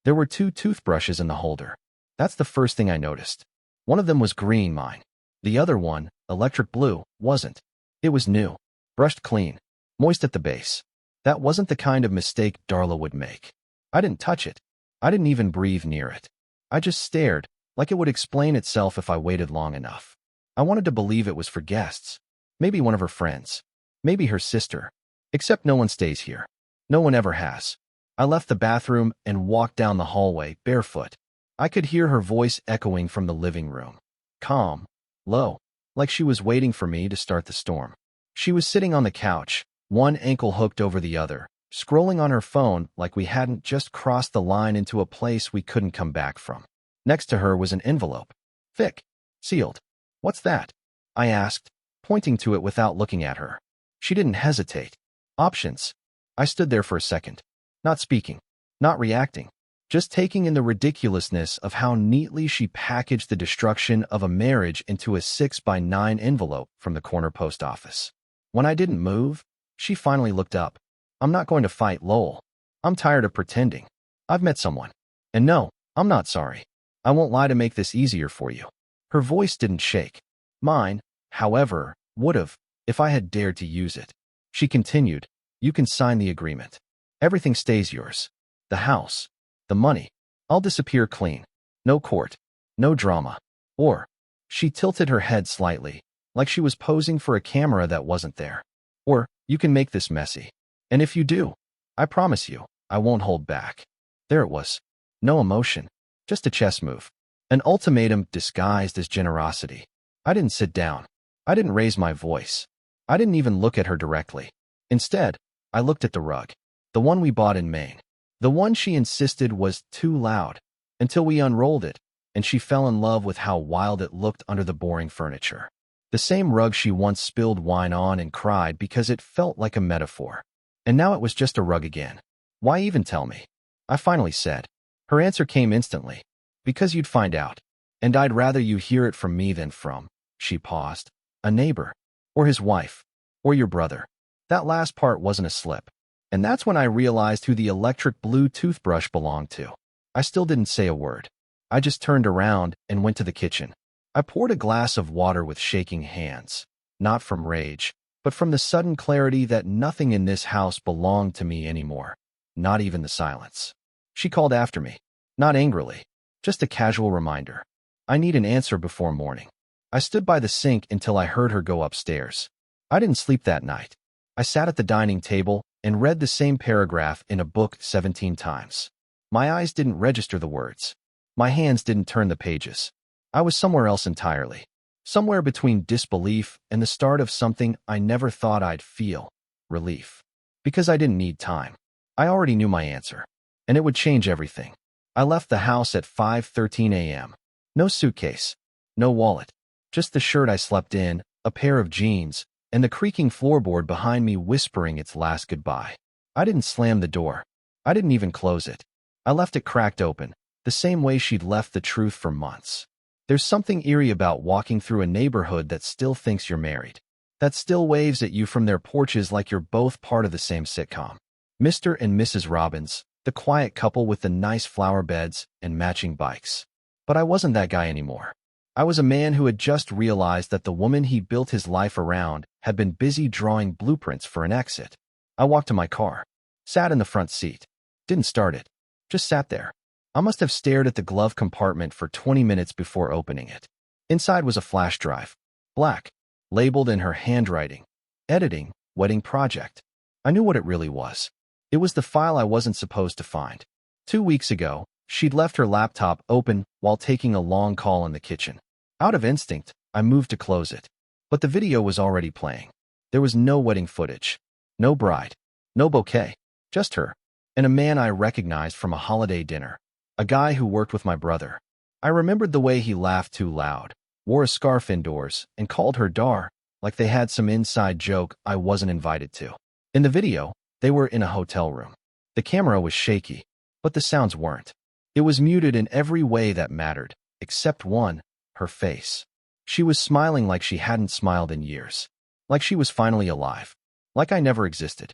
There were two toothbrushes in the holder. That's the first thing I noticed. One of them was green, mine. The other one, electric blue, wasn't. It was new, brushed clean, moist at the base. That wasn't the kind of mistake Darla would make. I didn't touch it. I didn't even breathe near it. I just stared, like it would explain itself if I waited long enough. I wanted to believe it was for guests. Maybe one of her friends. Maybe her sister. Except no one stays here. No one ever has. I left the bathroom and walked down the hallway, barefoot. I could hear her voice echoing from the living room. Calm, low, like she was waiting for me to start the storm. She was sitting on the couch, one ankle hooked over the other, scrolling on her phone like we hadn't just crossed the line into a place we couldn't come back from. Next to her was an envelope. Thick. Sealed. What's that? I asked, pointing to it without looking at her. She didn't hesitate. Options. I stood there for a second. Not speaking. Not reacting. Just taking in the ridiculousness of how neatly she packaged the destruction of a marriage into a 6x9 envelope from the corner post office. When I didn't move, she finally looked up. I'm not going to fight, Lowell. I'm tired of pretending. I've met someone. And no, I'm not sorry. I won't lie to make this easier for you. Her voice didn't shake. Mine, however, would have, if I had dared to use it. She continued, you can sign the agreement. Everything stays yours. The house. The money. I'll disappear clean. No court. No drama. Or, she tilted her head slightly, like she was posing for a camera that wasn't there. Or, you can make this messy. And if you do, I promise you, I won't hold back. There it was. No emotion. Just a chess move. An ultimatum disguised as generosity. I didn't sit down. I didn't raise my voice. I didn't even look at her directly. Instead, I looked at the rug. The one we bought in Maine. The one she insisted was too loud, until we unrolled it, and she fell in love with how wild it looked under the boring furniture. The same rug she once spilled wine on and cried because it felt like a metaphor. And now it was just a rug again. Why even tell me? I finally said. Her answer came instantly. Because you'd find out. And I'd rather you hear it from me than from, she paused, a neighbor, or his wife, or your brother. That last part wasn't a slip. And that's when I realized who the electric blue toothbrush belonged to. I still didn't say a word. I just turned around and went to the kitchen. I poured a glass of water with shaking hands, not from rage, but from the sudden clarity that nothing in this house belonged to me anymore, not even the silence. She called after me, not angrily, just a casual reminder. I need an answer before morning. I stood by the sink until I heard her go upstairs. I didn't sleep that night. I sat at the dining table and read the same paragraph in a book 17 times. My eyes didn't register the words. My hands didn't turn the pages. I was somewhere else entirely. Somewhere between disbelief and the start of something I never thought I'd feel, relief. Because I didn't need time. I already knew my answer. And it would change everything. I left the house at 5:13 a.m. No suitcase. No wallet. Just the shirt I slept in, a pair of jeans, and the creaking floorboard behind me whispering its last goodbye. I didn't slam the door. I didn't even close it. I left it cracked open, the same way she'd left the truth for months. There's something eerie about walking through a neighborhood that still thinks you're married, that still waves at you from their porches like you're both part of the same sitcom. Mr. and Mrs. Robbins, the quiet couple with the nice flower beds and matching bikes. But I wasn't that guy anymore. I was a man who had just realized that the woman he built his life around had been busy drawing blueprints for an exit. I walked to my car, sat in the front seat, didn't start it, just sat there. I must have stared at the glove compartment for 20 minutes before opening it. Inside was a flash drive, black, labeled in her handwriting, editing, wedding project. I knew what it really was. It was the file I wasn't supposed to find. 2 weeks ago, she'd left her laptop open while taking a long call in the kitchen. Out of instinct, I moved to close it. But the video was already playing. There was no wedding footage, no bride, no bouquet, just her, and a man I recognized from a holiday dinner, a guy who worked with my brother. I remembered the way he laughed too loud, wore a scarf indoors, and called her Dar, like they had some inside joke I wasn't invited to. In the video, they were in a hotel room. The camera was shaky, but the sounds weren't. It was muted in every way that mattered, except one, her face. She was smiling like she hadn't smiled in years. Like she was finally alive. Like I never existed.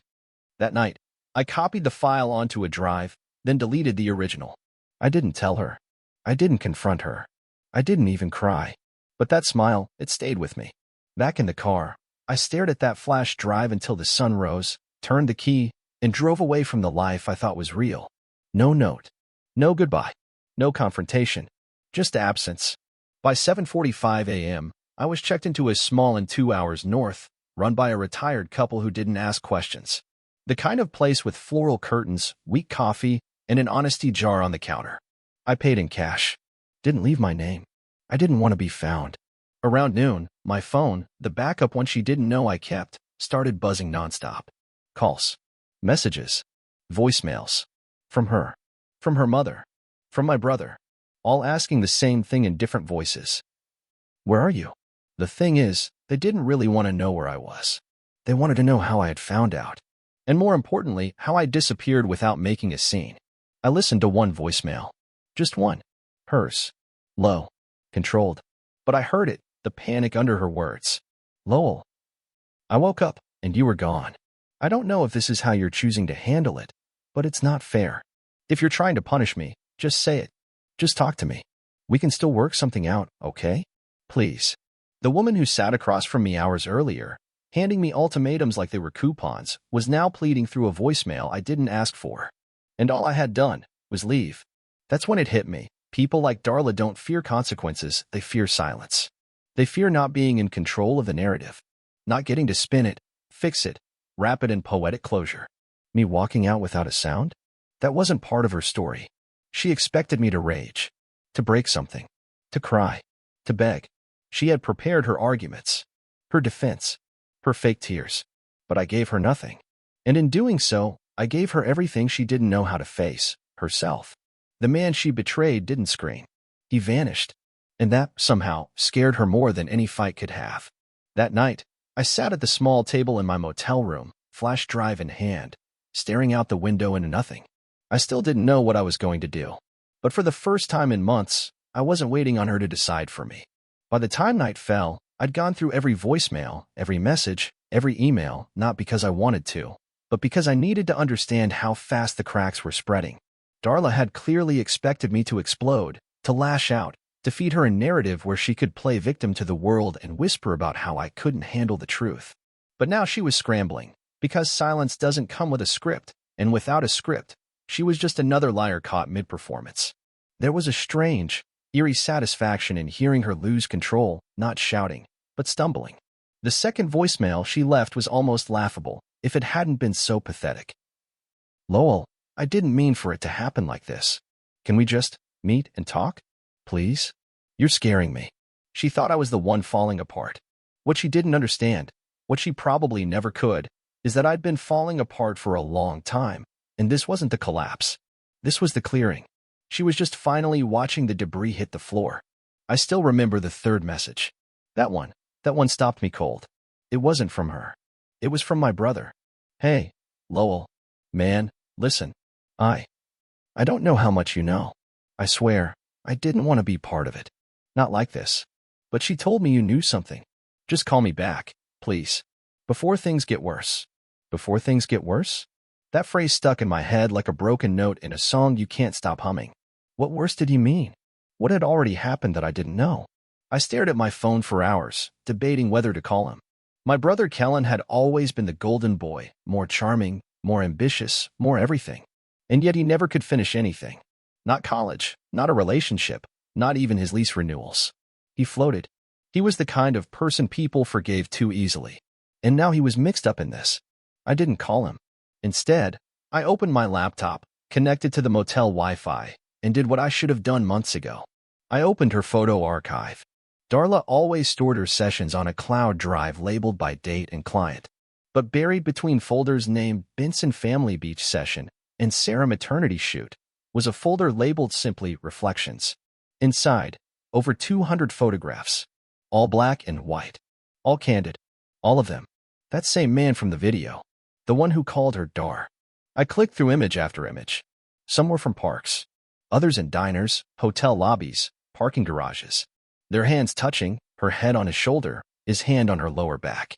That night, I copied the file onto a drive, then deleted the original. I didn't tell her. I didn't confront her. I didn't even cry. But that smile, it stayed with me. Back in the car, I stared at that flash drive until the sun rose, turned the key, and drove away from the life I thought was real. No note. No goodbye. No confrontation. Just absence. By 7:45 a.m., I was checked into a small inn 2 hours north, run by a retired couple who didn't ask questions. The kind of place with floral curtains, weak coffee, and an honesty jar on the counter. I paid in cash. Didn't leave my name. I didn't want to be found. Around noon, my phone, the backup one she didn't know I kept, started buzzing nonstop. Calls. Messages. Voicemails. From her. From her mother. From my brother. All asking the same thing in different voices. Where are you? The thing is, they didn't really want to know where I was. They wanted to know how I had found out. And more importantly, how I disappeared without making a scene. I listened to one voicemail. Just one. Hers. Low. Controlled. But I heard it, the panic under her words. Lowell. I woke up, and you were gone. I don't know if this is how you're choosing to handle it, but it's not fair. If you're trying to punish me, just say it. Just talk to me. We can still work something out, okay? Please. The woman who sat across from me hours earlier, handing me ultimatums like they were coupons, was now pleading through a voicemail I didn't ask for. And all I had done was leave. That's when it hit me. People like Darla don't fear consequences, they fear silence. They fear not being in control of the narrative, not getting to spin it, fix it, wrap it in poetic closure. Me walking out without a sound? That wasn't part of her story. She expected me to rage, to break something, to cry, to beg. She had prepared her arguments, her defense, her fake tears. But I gave her nothing. And in doing so, I gave her everything she didn't know how to face, herself. The man she betrayed didn't scream. He vanished. And that, somehow, scared her more than any fight could have. That night, I sat at the small table in my motel room, flash drive in hand, staring out the window into nothing. I still didn't know what I was going to do. But for the first time in months, I wasn't waiting on her to decide for me. By the time night fell, I'd gone through every voicemail, every message, every email, not because I wanted to, but because I needed to understand how fast the cracks were spreading. Darla had clearly expected me to explode, to lash out, to feed her a narrative where she could play victim to the world and whisper about how I couldn't handle the truth. But now she was scrambling, because silence doesn't come with a script, and without a script, she was just another liar caught mid-performance. There was a strange, eerie satisfaction in hearing her lose control, not shouting, but stumbling. The second voicemail she left was almost laughable, if it hadn't been so pathetic. Lowell, I didn't mean for it to happen like this. Can we just meet and talk? Please? You're scaring me. She thought I was the one falling apart. What she didn't understand, what she probably never could, is that I'd been falling apart for a long time, and this wasn't the collapse. This was the clearing. She was just finally watching the debris hit the floor. I still remember the third message. That one stopped me cold. It wasn't from her. It was from my brother. Hey, Lowell. Man, listen. I don't know how much you know. I swear, I didn't want to be part of it. Not like this. But she told me you knew something. Just call me back, please. Before things get worse. Before things get worse? That phrase stuck in my head like a broken note in a song you can't stop humming. What worse did he mean? What had already happened that I didn't know? I stared at my phone for hours, debating whether to call him. My brother Kellen had always been the golden boy, more charming, more ambitious, more everything. And yet he never could finish anything. Not college, not a relationship, not even his lease renewals. He floated. He was the kind of person people forgave too easily. And now he was mixed up in this. I didn't call him. Instead, I opened my laptop, connected to the motel Wi-Fi, and did what I should have done months ago. I opened her photo archive. Darla always stored her sessions on a cloud drive labeled by date and client. But buried between folders named Benson Family Beach Session and Sarah Maternity Shoot was a folder labeled simply Reflections. Inside, over 200 photographs. All black and white. All candid. All of them. That same man from the video. The one who called her Dar. I clicked through image after image. Some were from parks. Others in diners, hotel lobbies, parking garages. Their hands touching, her head on his shoulder, his hand on her lower back.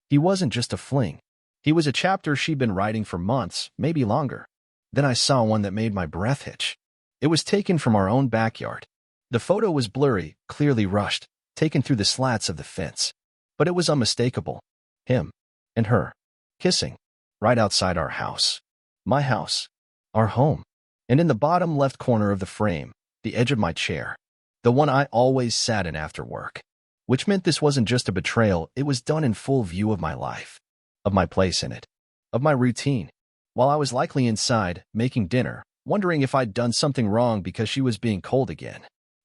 He wasn't just a fling. He was a chapter she'd been writing for months, maybe longer. Then I saw one that made my breath hitch. It was taken from our own backyard. The photo was blurry, clearly rushed, taken through the slats of the fence. But it was unmistakable. Him and her, kissing, right outside our house. My house. Our home. And in the bottom left corner of the frame, the edge of my chair. The one I always sat in after work. Which meant this wasn't just a betrayal, it was done in full view of my life. Of my place in it. Of my routine. While I was likely inside, making dinner, wondering if I'd done something wrong because she was being cold again.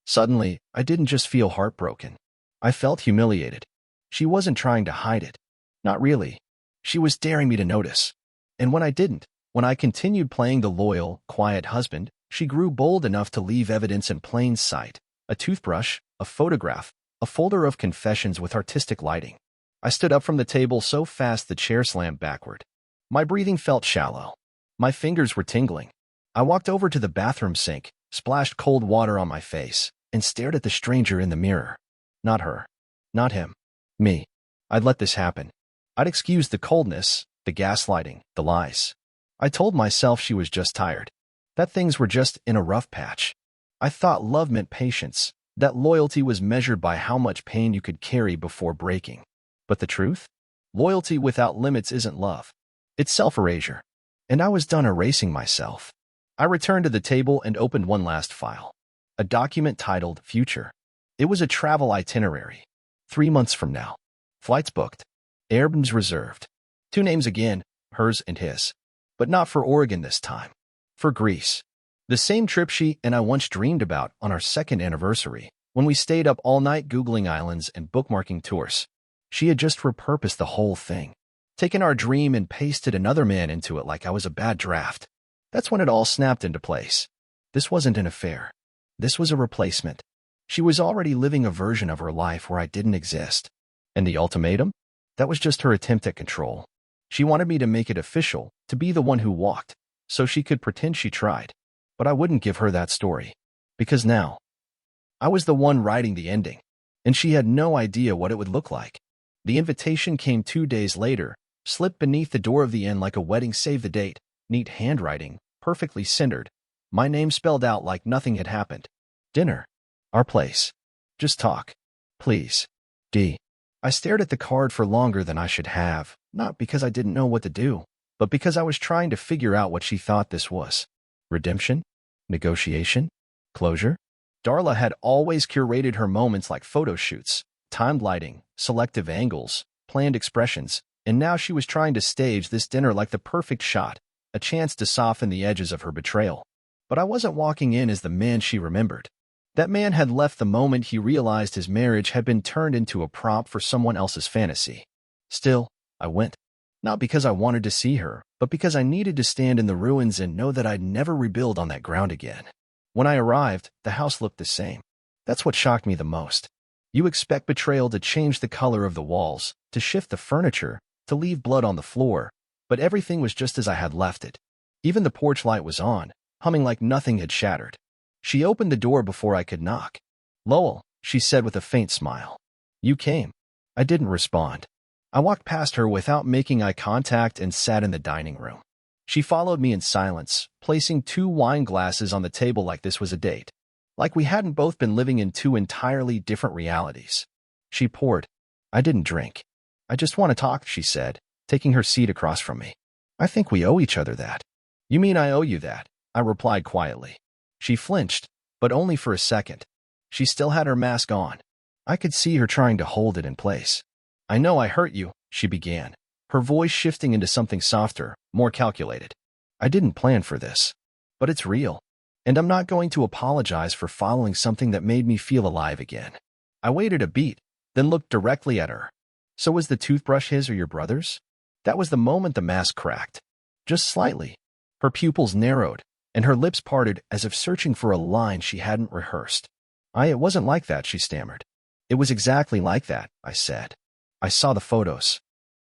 Suddenly, I didn't just feel heartbroken. I felt humiliated. She wasn't trying to hide it. Not really. She was daring me to notice. And when I didn't, when I continued playing the loyal, quiet husband, she grew bold enough to leave evidence in plain sight. A toothbrush, a photograph, a folder of confessions with artistic lighting. I stood up from the table so fast the chair slammed backward. My breathing felt shallow. My fingers were tingling. I walked over to the bathroom sink, splashed cold water on my face, and stared at the stranger in the mirror. Not her. Not him. Me. I'd let this happen. I'd excused the coldness, the gaslighting, the lies. I told myself she was just tired. That things were just in a rough patch. I thought love meant patience, that loyalty was measured by how much pain you could carry before breaking. But the truth? Loyalty without limits isn't love. It's self-erasure. And I was done erasing myself. I returned to the table and opened one last file. A document titled Future. It was a travel itinerary. 3 months from now. Flights booked. Airbnbs reserved. 2 names again, hers and his. But not for Oregon this time. For Greece. The same trip she and I once dreamed about on our 2nd anniversary, when we stayed up all night Googling islands and bookmarking tours. She had just repurposed the whole thing. Taken our dream and pasted another man into it like I was a bad draft. That's when it all snapped into place. This wasn't an affair. This was a replacement. She was already living a version of her life where I didn't exist. And the ultimatum? That was just her attempt at control. She wanted me to make it official, to be the one who walked, so she could pretend she tried. But I wouldn't give her that story. Because now, I was the one writing the ending. And she had no idea what it would look like. The invitation came 2 days later, slipped beneath the door of the inn like a wedding save the date, neat handwriting, perfectly centered. My name spelled out like nothing had happened. Dinner. Our place. Just talk. Please. D. I stared at the card for longer than I should have, not because I didn't know what to do, but because I was trying to figure out what she thought this was. Redemption? Negotiation? Closure? Darla had always curated her moments like photo shoots, timed lighting, selective angles, planned expressions, and now she was trying to stage this dinner like the perfect shot, a chance to soften the edges of her betrayal. But I wasn't walking in as the man she remembered. That man had left the moment he realized his marriage had been turned into a prop for someone else's fantasy. Still, I went. Not because I wanted to see her, but because I needed to stand in the ruins and know that I'd never rebuild on that ground again. When I arrived, the house looked the same. That's what shocked me the most. You expect betrayal to change the color of the walls, to shift the furniture, to leave blood on the floor, but everything was just as I had left it. Even the porch light was on, humming like nothing had shattered. She opened the door before I could knock. "Lowell," she said with a faint smile. "You came." I didn't respond. I walked past her without making eye contact and sat in the dining room. She followed me in silence, placing 2 wine glasses on the table like this was a date. Like we hadn't both been living in 2 entirely different realities. She poured. "I didn't drink. I just want to talk," she said, taking her seat across from me. "I think we owe each other that." "You mean I owe you that?" I replied quietly. She flinched, but only for a second. She still had her mask on. I could see her trying to hold it in place. "I know I hurt you," she began, her voice shifting into something softer, more calculated. "I didn't plan for this. But it's real. And I'm not going to apologize for following something that made me feel alive again." I waited a beat, then looked directly at her. "So was the toothbrush his or your brother's?" That was the moment the mask cracked. Just slightly. Her pupils narrowed, and her lips parted as if searching for a line she hadn't rehearsed. It wasn't like that," she stammered. "It was exactly like that," I said. "I saw the photos.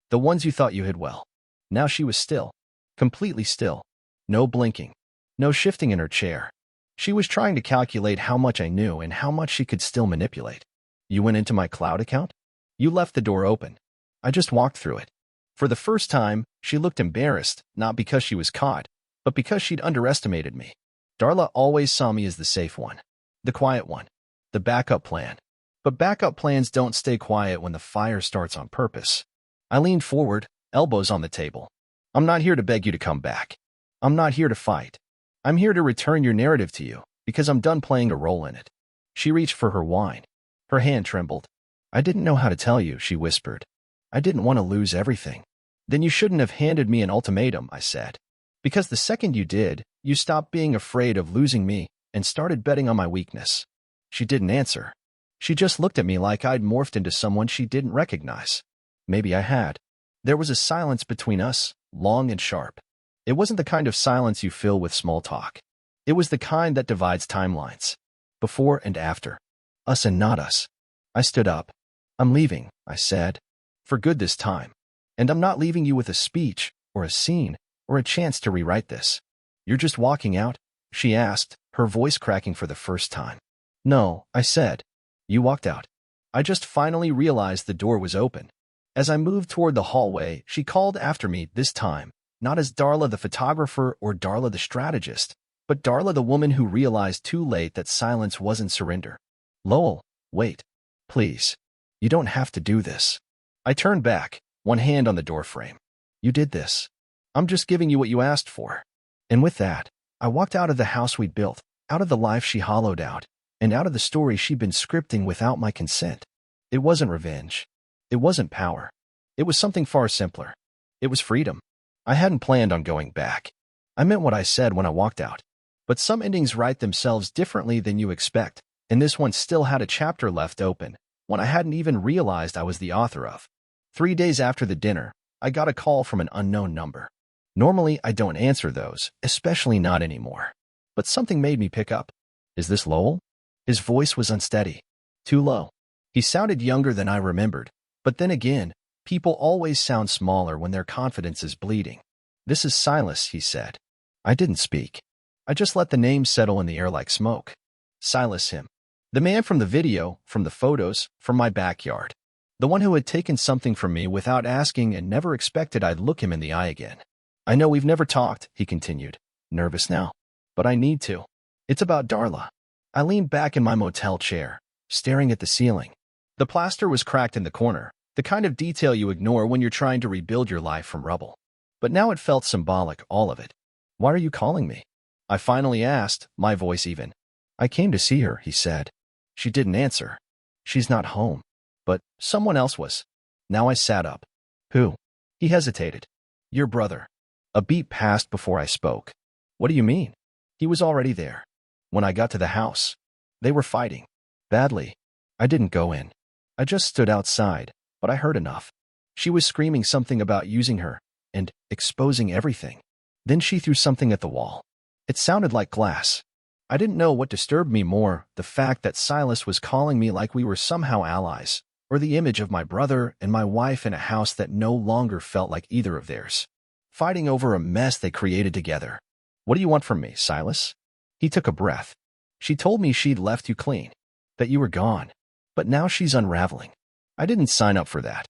The ones you thought you hid well." Now she was still. Completely still. No blinking. No shifting in her chair. She was trying to calculate how much I knew and how much she could still manipulate. "You went into my cloud account?" "You left the door open. I just walked through it." For the first time, she looked embarrassed, not because she was caught, but because she'd underestimated me. Darla always saw me as the safe one, the quiet one, the backup plan. But backup plans don't stay quiet when the fire starts on purpose. I leaned forward, elbows on the table. I'm not here to beg you to come back. I'm not here to fight. I'm here to return your narrative to you, because I'm done playing a role in it. She reached for her wine. Her hand trembled. I didn't know how to tell you, she whispered. I didn't want to lose everything. Then you shouldn't have handed me an ultimatum, I said. Because the second you did, you stopped being afraid of losing me and started betting on my weakness. She didn't answer. She just looked at me like I'd morphed into someone she didn't recognize. Maybe I had. There was a silence between us, long and sharp. It wasn't the kind of silence you fill with small talk. It was the kind that divides timelines. Before and after. Us and not us. I stood up. I'm leaving, I said. For good this time. And I'm not leaving you with a speech, or a scene, or a chance to rewrite this. You're just walking out? She asked, her voice cracking for the first time. No, I said. You walked out. I just finally realized the door was open. As I moved toward the hallway, she called after me this time, not as Darla the photographer or Darla the strategist, but Darla the woman who realized too late that silence wasn't surrender. Lowell, wait. Please. You don't have to do this. I turned back, one hand on the doorframe. You did this. I'm just giving you what you asked for. And with that, I walked out of the house we'd built, out of the life she hollowed out, and out of the story she'd been scripting without my consent. It wasn't revenge. It wasn't power. It was something far simpler. It was freedom. I hadn't planned on going back. I meant what I said when I walked out. But some endings write themselves differently than you expect, and this one still had a chapter left open, one I hadn't even realized I was the author of. 3 days after the dinner, I got a call from an unknown number. Normally, I don't answer those, especially not anymore. But something made me pick up. Is this Lowell? His voice was unsteady. Too low. He sounded younger than I remembered. But then again, people always sound smaller when their confidence is bleeding. This is Silas, he said. I didn't speak. I just let the name settle in the air like smoke. Silas him. The man from the video, from the photos, from my backyard. The one who had taken something from me without asking and never expected I'd look him in the eye again. I know we've never talked, he continued. Nervous now. But I need to. It's about Darla. I leaned back in my motel chair, staring at the ceiling. The plaster was cracked in the corner, the kind of detail you ignore when you're trying to rebuild your life from rubble. But now it felt symbolic, all of it. Why are you calling me? I finally asked, my voice even. I came to see her, he said. She didn't answer. She's not home. But someone else was. Now I sat up. Who? He hesitated. Your brother. A beat passed before I spoke. What do you mean? He was already there. When I got to the house, they were fighting. Badly. I didn't go in. I just stood outside, but I heard enough. She was screaming something about using her and exposing everything. Then she threw something at the wall. It sounded like glass. I didn't know what disturbed me more, the fact that Silas was calling me like we were somehow allies, or the image of my brother and my wife in a house that no longer felt like either of theirs, fighting over a mess they created together. What do you want from me, Silas? He took a breath. She told me she'd left you clean, that you were gone, but now she's unraveling. I didn't sign up for that.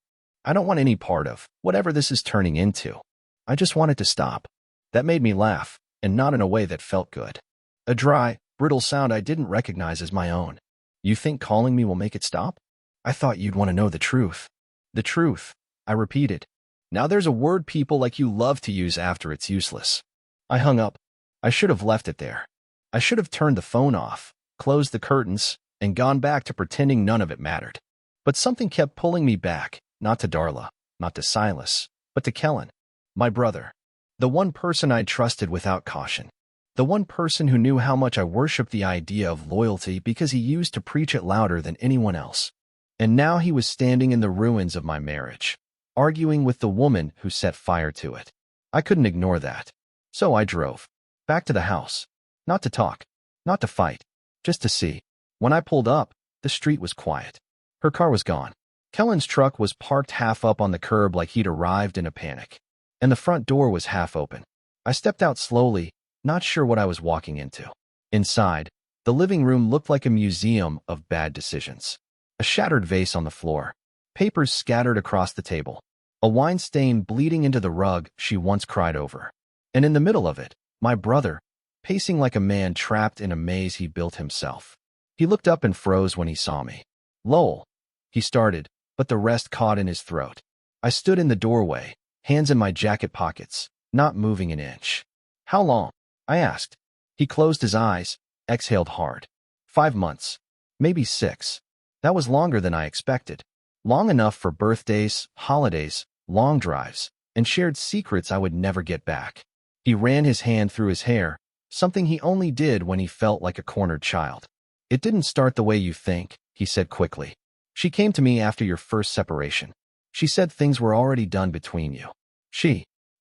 I don't want any part of whatever this is turning into. I just want it to stop. That made me laugh, and not in a way that felt good. A dry, brittle sound I didn't recognize as my own. You think calling me will make it stop? I thought you'd want to know the truth. The truth, I repeated. Now there's a word people like you love to use after it's useless. I hung up. I should have left it there. I should have turned the phone off, closed the curtains, and gone back to pretending none of it mattered. But something kept pulling me back, not to Darla, not to Silas, but to Kellen, my brother. The one person I'd trusted without caution. The one person who knew how much I worshipped the idea of loyalty because he used to preach it louder than anyone else. And now he was standing in the ruins of my marriage, arguing with the woman who set fire to it. I couldn't ignore that. So I drove back to the house. Not to talk, not to fight, just to see. When I pulled up, the street was quiet. Her car was gone. Kellen's truck was parked half up on the curb like he'd arrived in a panic. And the front door was half open. I stepped out slowly, not sure what I was walking into. Inside, the living room looked like a museum of bad decisions. A shattered vase on the floor, papers scattered across the table, a wine stain bleeding into the rug she once cried over. And in the middle of it, my brother, pacing like a man trapped in a maze he built himself. He looked up and froze when he saw me. "Lowell," he started, but the rest caught in his throat. I stood in the doorway, hands in my jacket pockets, not moving an inch. "How long?" I asked. He closed his eyes, exhaled hard. 5 months. Maybe 6. That was longer than I expected. Long enough for birthdays, holidays, long drives, and shared secrets I would never get back. He ran his hand through his hair, something he only did when he felt like a cornered child. "It didn't start the way you think," he said quickly. "She came to me after your first separation. She said things were already done between you.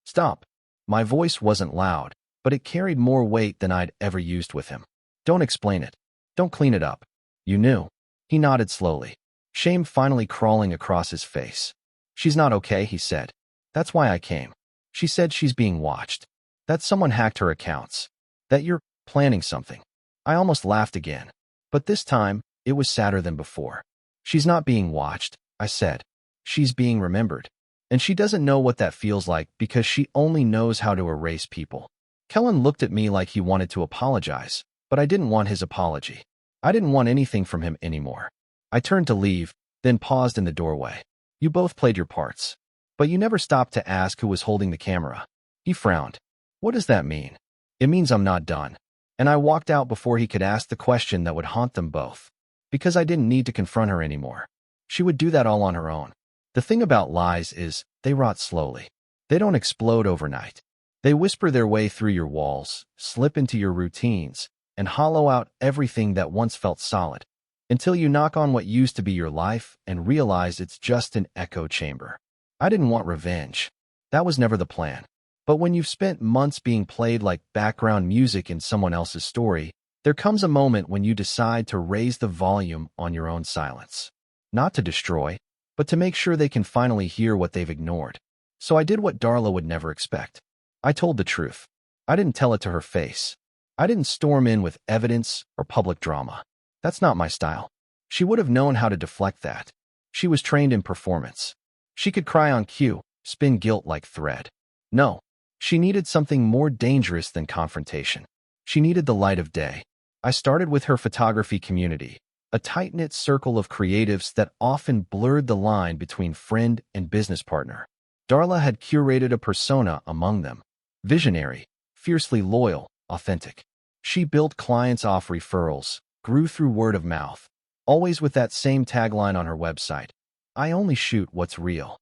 Stop." My voice wasn't loud, but it carried more weight than I'd ever used with him. "Don't explain it. Don't clean it up. You knew." He nodded slowly, shame finally crawling across his face. "She's not okay," he said. "That's why I came. She said she's being watched. That someone hacked her accounts. That you're planning something." I almost laughed again. But this time, it was sadder than before. "She's not being watched," I said. "She's being remembered. And she doesn't know what that feels like because she only knows how to erase people." Kellen looked at me like he wanted to apologize, but I didn't want his apology. I didn't want anything from him anymore. I turned to leave, then paused in the doorway. "You both played your parts. But you never stopped to ask who was holding the camera." He frowned. "What does that mean?" "It means I'm not done." And I walked out before he could ask the question that would haunt them both. Because I didn't need to confront her anymore. She would do that all on her own. The thing about lies is, they rot slowly. They don't explode overnight. They whisper their way through your walls, slip into your routines, and hollow out everything that once felt solid, until you knock on what used to be your life and realize it's just an echo chamber. I didn't want revenge. That was never the plan. But when you've spent months being played like background music in someone else's story, there comes a moment when you decide to raise the volume on your own silence. Not to destroy, but to make sure they can finally hear what they've ignored. So I did what Darla would never expect. I told the truth. I didn't tell it to her face. I didn't storm in with evidence or public drama. That's not my style. She would have known how to deflect that. She was trained in performance. She could cry on cue, spin guilt like thread. No, she needed something more dangerous than confrontation. She needed the light of day. I started with her photography community, a tight-knit circle of creatives that often blurred the line between friend and business partner. Darla had curated a persona among them. Visionary, fiercely loyal, authentic. She built clients off referrals, grew through word of mouth, always with that same tagline on her website: "I only shoot what's real."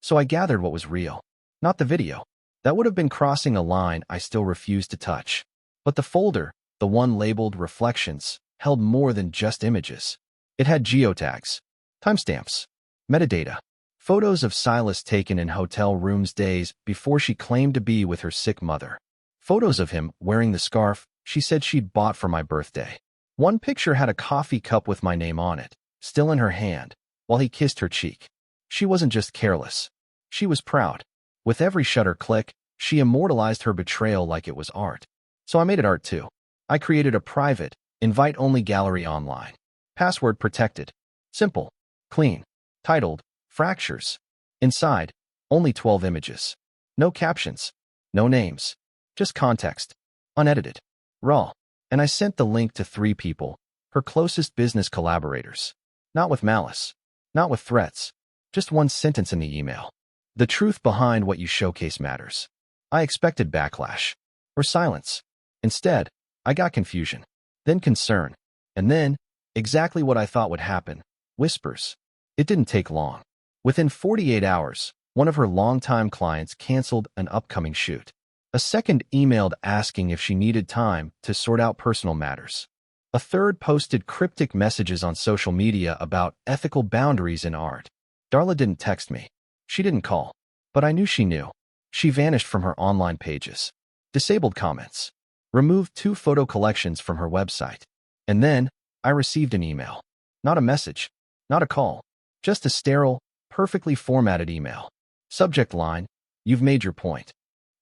So I gathered what was real. Not the video. That would have been crossing a line I still refused to touch. But the folder, the one labeled Reflections, held more than just images. It had geotags, timestamps, metadata, photos of Silas taken in hotel rooms days before she claimed to be with her sick mother. Photos of him wearing the scarf she said she'd bought for my birthday. One picture had a coffee cup with my name on it, still in her hand, while he kissed her cheek. She wasn't just careless. She was proud. With every shutter click, she immortalized her betrayal like it was art. So I made it art too. I created a private, invite-only gallery online. Password protected. Simple. Clean. Titled, Fractures. Inside, only 12 images. No captions. No names. Just context. Unedited. Raw. And I sent the link to 3 people, her closest business collaborators. Not with malice. Not with threats. Just one sentence in the email. The truth behind what you showcase matters. I expected backlash. Or silence. Instead, I got confusion. Then concern. And then, exactly what I thought would happen. Whispers. It didn't take long. Within 48 hours, one of her longtime clients canceled an upcoming shoot. A second emailed asking if she needed time to sort out personal matters. A third posted cryptic messages on social media about ethical boundaries in art. Darla didn't text me. She didn't call. But I knew she knew. She vanished from her online pages. Disabled comments. Removed 2 photo collections from her website. And then, I received an email. Not a message. Not a call. Just a sterile, perfectly formatted email. Subject line: "You've made your point."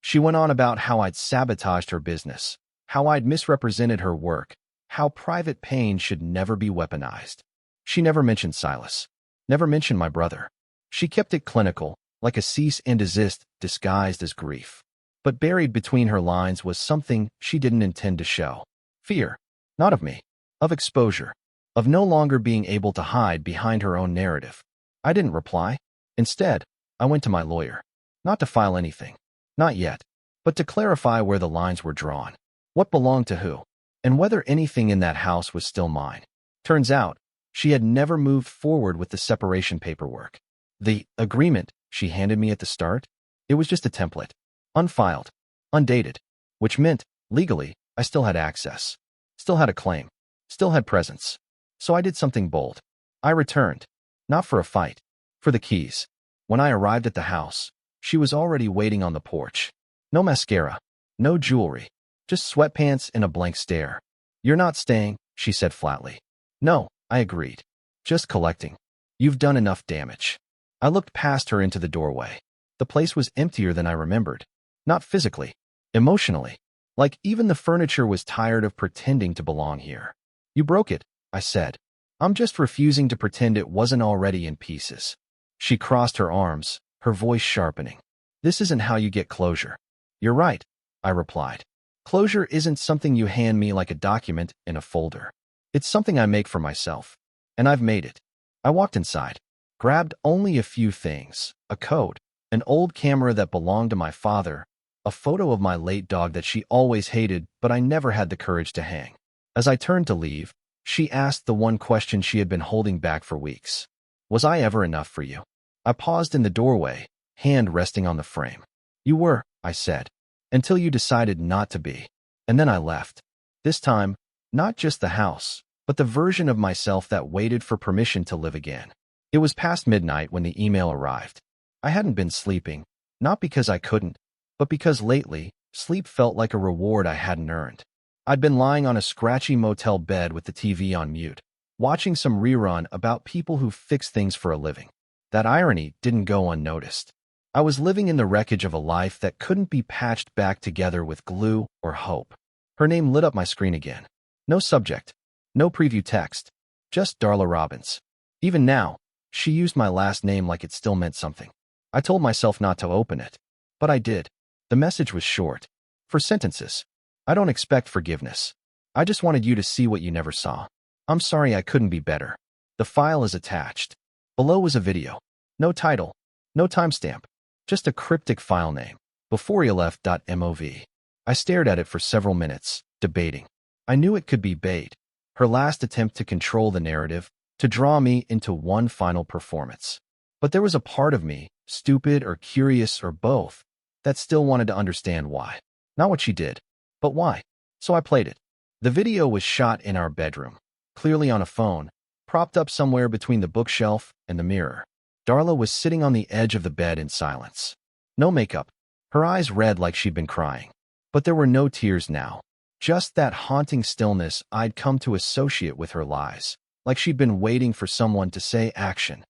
She went on about how I'd sabotaged her business, how I'd misrepresented her work, how private pain should never be weaponized. She never mentioned Silas. Never mentioned my brother. She kept it clinical, like a cease and desist disguised as grief. But buried between her lines was something she didn't intend to show. Fear. Not of me. Of exposure. Of no longer being able to hide behind her own narrative. I didn't reply. Instead, I went to my lawyer. Not to file anything. Not yet. But to clarify where the lines were drawn. What belonged to who. And whether anything in that house was still mine. Turns out, she had never moved forward with the separation paperwork. The agreement she handed me at the start, it was just a template. Unfiled. Undated. Which meant, legally, I still had access. Still had a claim. Still had presence. So I did something bold. I returned. Not for a fight. For the keys. When I arrived at the house, she was already waiting on the porch. No mascara. No jewelry. Just sweatpants and a blank stare. "You're not staying," she said flatly. "No," I agreed. "Just collecting. You've done enough damage." I looked past her into the doorway. The place was emptier than I remembered. Not physically. Emotionally. Like even the furniture was tired of pretending to belong here. "You broke it," I said. "I'm just refusing to pretend it wasn't already in pieces." She crossed her arms, her voice sharpening. "This isn't how you get closure." "You're right," I replied. "Closure isn't something you hand me like a document in a folder. It's something I make for myself. And I've made it." I walked inside. Grabbed only a few things. A coat. An old camera that belonged to my father. A photo of my late dog that she always hated, but I never had the courage to hang. As I turned to leave, she asked the one question she had been holding back for weeks. "Was I ever enough for you?" I paused in the doorway, hand resting on the frame. "You were," I said, "until you decided not to be." And then I left. This time, not just the house, but the version of myself that waited for permission to live again. It was past midnight when the email arrived. I hadn't been sleeping, not because I couldn't, but because lately, sleep felt like a reward I hadn't earned. I'd been lying on a scratchy motel bed with the TV on mute, watching some rerun about people who fix things for a living. That irony didn't go unnoticed. I was living in the wreckage of a life that couldn't be patched back together with glue or hope. Her name lit up my screen again. No subject. No preview text. Just Darla Robbins. Even now, she used my last name like it still meant something. I told myself not to open it. But I did. The message was short. 4 sentences. "I don't expect forgiveness. I just wanted you to see what you never saw. I'm sorry I couldn't be better." The file is attached. Below was a video. No title. No timestamp. Just a cryptic file name. beforeyouLeft.mov. I stared at it for several minutes, debating. I knew it could be bait. Her last attempt to control the narrative, to draw me into one final performance. But there was a part of me, stupid or curious or both, that still wanted to understand why. Not what she did, but why. So I played it. The video was shot in our bedroom, clearly on a phone, propped up somewhere between the bookshelf and the mirror. Darla was sitting on the edge of the bed in silence. No makeup. Her eyes red like she'd been crying. But there were no tears now. Just that haunting stillness I'd come to associate with her lies, like she'd been waiting for someone to say action.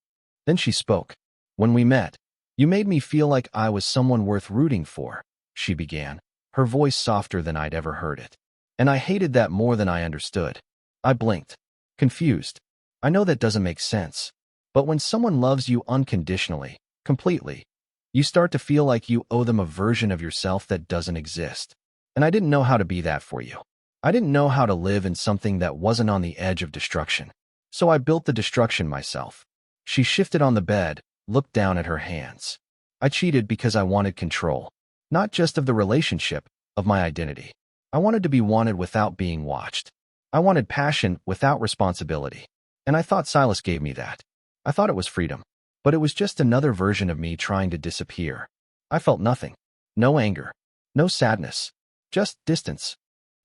Then she spoke. "When we met, you made me feel like I was someone worth rooting for," she began, her voice softer than I'd ever heard it. And I hated that more than I understood. I blinked. Confused. I know that doesn't make sense. But when someone loves you unconditionally, completely, you start to feel like you owe them a version of yourself that doesn't exist. And I didn't know how to be that for you. I didn't know how to live in something that wasn't on the edge of destruction. So I built the destruction myself. She shifted on the bed, looked down at her hands. I cheated because I wanted control. Not just of the relationship, of my identity. I wanted to be wanted without being watched. I wanted passion without responsibility. And I thought Silas gave me that. I thought it was freedom. But it was just another version of me trying to disappear. I felt nothing. No anger. No sadness. Just distance.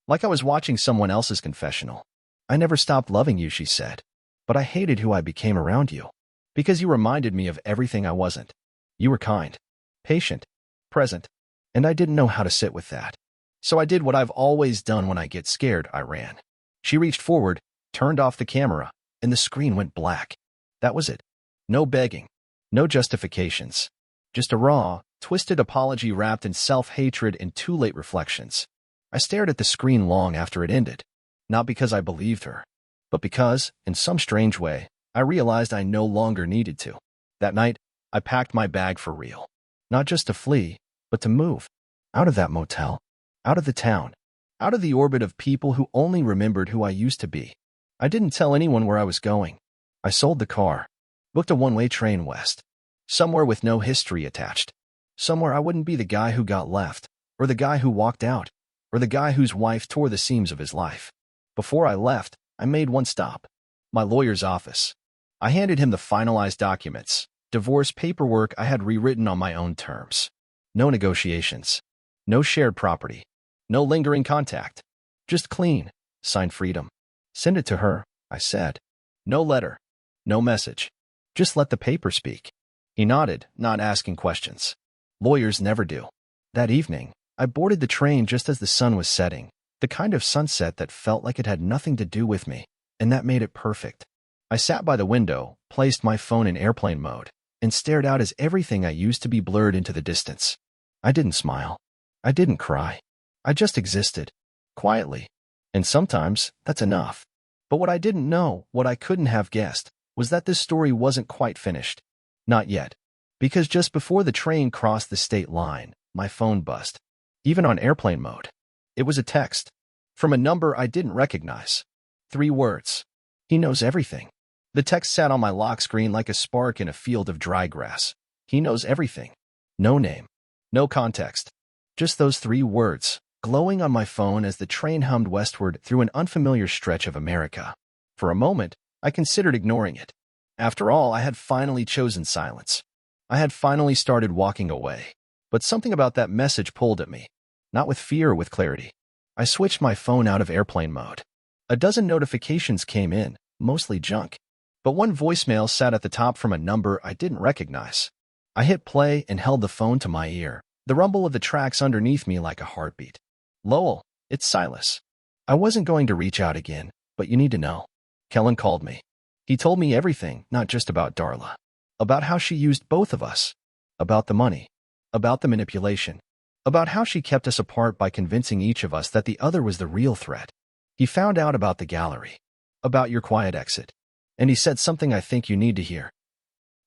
Like I was watching someone else's confessional. "I never stopped loving you," she said. "But I hated who I became around you. Because you reminded me of everything I wasn't. You were kind, patient, present, and I didn't know how to sit with that. So I did what I've always done when I get scared. I ran." She reached forward, turned off the camera, and the screen went black. That was it. No begging. No justifications. Just a raw, twisted apology wrapped in self-hatred and too late reflections. I stared at the screen long after it ended. Not because I believed her, but because, in some strange way, I realized I no longer needed to. That night, I packed my bag for real. Not just to flee, but to move. Out of that motel. Out of the town. Out of the orbit of people who only remembered who I used to be. I didn't tell anyone where I was going. I sold the car. Booked a one-way train west. Somewhere with no history attached. Somewhere I wouldn't be the guy who got left, or the guy who walked out, or the guy whose wife tore the seams of his life. Before I left, I made one stop. My lawyer's office. I handed him the finalized documents, divorce paperwork I had rewritten on my own terms. No negotiations. No shared property. No lingering contact. Just clean, signed freedom. Send it to her, I said. No letter. No message. Just let the paper speak. He nodded, not asking questions. Lawyers never do. That evening, I boarded the train just as the sun was setting, the kind of sunset that felt like it had nothing to do with me, and that made it perfect. I sat by the window, placed my phone in airplane mode, and stared out as everything I used to be blurred into the distance. I didn't smile. I didn't cry. I just existed. Quietly. And sometimes, that's enough. But what I didn't know, what I couldn't have guessed, was that this story wasn't quite finished. Not yet. Because just before the train crossed the state line, my phone buzzed. Even on airplane mode. It was a text. From a number I didn't recognize. 3 words. He knows everything. The text sat on my lock screen like a spark in a field of dry grass. He knows everything. No name. No context. Just those 3 words, glowing on my phone as the train hummed westward through an unfamiliar stretch of America. For a moment, I considered ignoring it. After all, I had finally chosen silence. I had finally started walking away. But something about that message pulled at me. Not with fear or with clarity. I switched my phone out of airplane mode. A dozen notifications came in, mostly junk. But one voicemail sat at the top from a number I didn't recognize. I hit play and held the phone to my ear, the rumble of the tracks underneath me like a heartbeat. Lowell, it's Silas. I wasn't going to reach out again, but you need to know. Kellen called me. He told me everything, not just about Darla. About how she used both of us. About the money. About the manipulation. About how she kept us apart by convincing each of us that the other was the real threat. He found out about the gallery. About your quiet exit. And he said something I think you need to hear.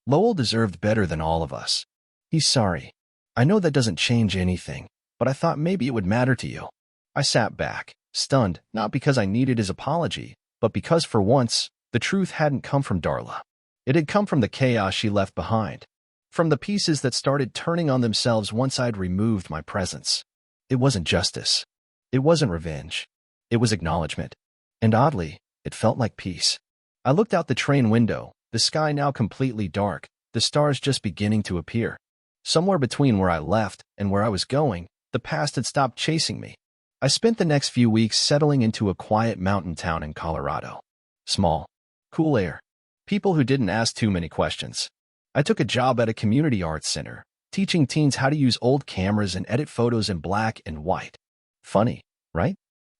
Lowell deserved better than all of us. He's sorry. I know that doesn't change anything, but I thought maybe it would matter to you. I sat back, stunned, not because I needed his apology, but because for once, the truth hadn't come from Darla. It had come from the chaos she left behind. From the pieces that started turning on themselves once I'd removed my presence. It wasn't justice. It wasn't revenge. It was acknowledgement. And oddly, it felt like peace. I looked out the train window, the sky now completely dark, the stars just beginning to appear. Somewhere between where I left and where I was going, the past had stopped chasing me. I spent the next few weeks settling into a quiet mountain town in Colorado. Small. Cool air. People who didn't ask too many questions. I took a job at a community arts center, teaching teens how to use old cameras and edit photos in black and white. Funny, right?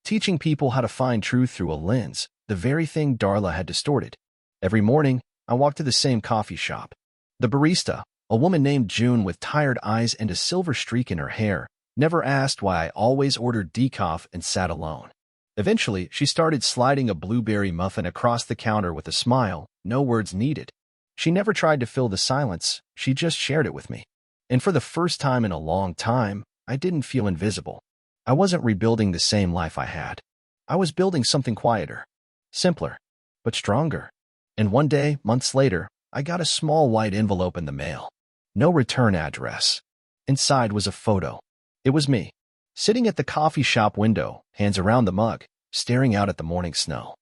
Teaching people how to find truth through a lens, the very thing Darla had distorted. Every morning, I walked to the same coffee shop. The barista, a woman named June with tired eyes and a silver streak in her hair, never asked why I always ordered decaf and sat alone. Eventually, she started sliding a blueberry muffin across the counter with a smile, no words needed. She never tried to fill the silence, she just shared it with me. And for the first time in a long time, I didn't feel invisible. I wasn't rebuilding the same life I had. I was building something quieter, simpler, but stronger. And one day, months later, I got a small white envelope in the mail. No return address. Inside was a photo. It was me, sitting at the coffee shop window, hands around the mug, staring out at the morning snow.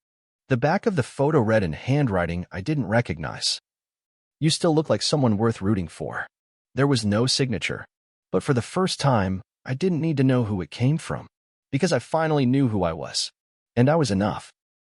The back of the photo read in handwriting I didn't recognize. You still look like someone worth rooting for. There was no signature. But for the first time, I didn't need to know who it came from, because I finally knew who I was. And I was enough.